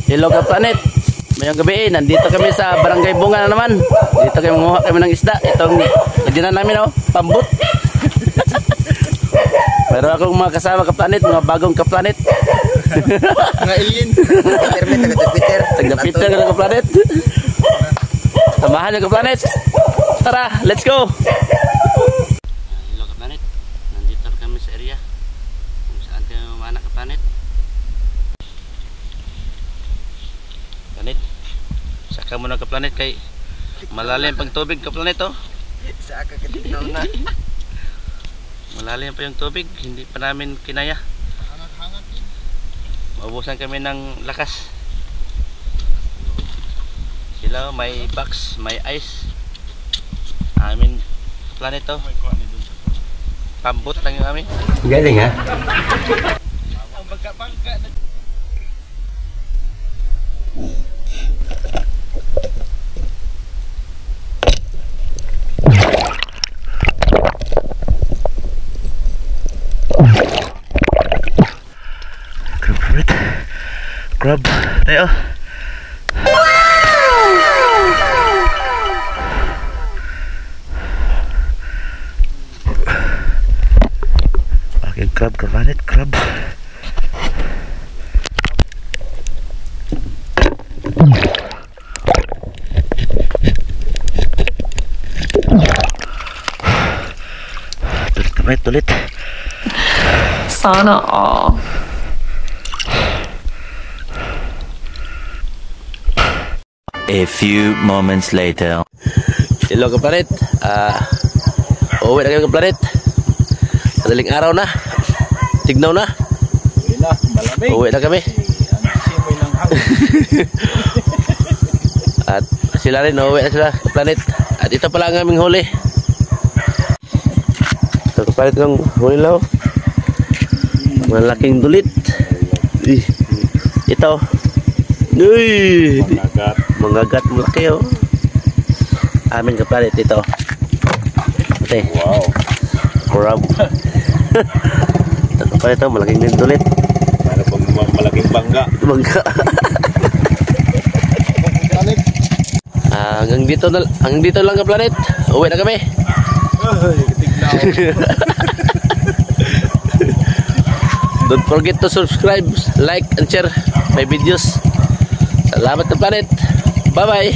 Hello ka planet. Mayong gabi, nandito kami sa Barangay Bunga na naman. Dito kami manguha kami ng isda. Itong lagyan namin pambut. Pero akong mga kasama ka planet, mga bagong ka planet. Mga alien. Taga-Peter ka planet. Samahan niyo ka planet. Tara, let's go. Hello ka planet. Nandito kami sa area kung saan kayo mamana ka planet. Planet. Saka muna ka planet kay malalim pang tubig ka planet oh. Saka katignaw na. Malalim pa yung tubig, hindi pa namin kinaya. Hangat-hangat din. Maubusan kami ng lakas. Sila may box, may ice. Amin planet to. Pambot lang yung amin. Galing ha? Ang bangka-bangka na. Grab tayo. Okay, crab ka planet, crab. Tulit. Sana all. A few moments later. Hello ka planet. Uwi na kayo ka planet. Madaling araw na. Tignaw na. Uwi na, malamig. Uwi na kami. Simoy ng hangin. At sila rin, uwi na sila ka planet. At ito pala ang aming huli. Ito ka planet ng huli lang. Malaking dulit. Ito. Uy! Mangagat malaki oh. Amin ka planet ito. Ate. Wow. Crab. Ito ka planet oh, malaking din dulit. Para pang malaking bangga. Mangga. Hanggang dito lang ka planet. Uwi na kami. Ay, katignaw. Don't forget to subscribe, like and share my videos. Salamat ka planet. Bye bye.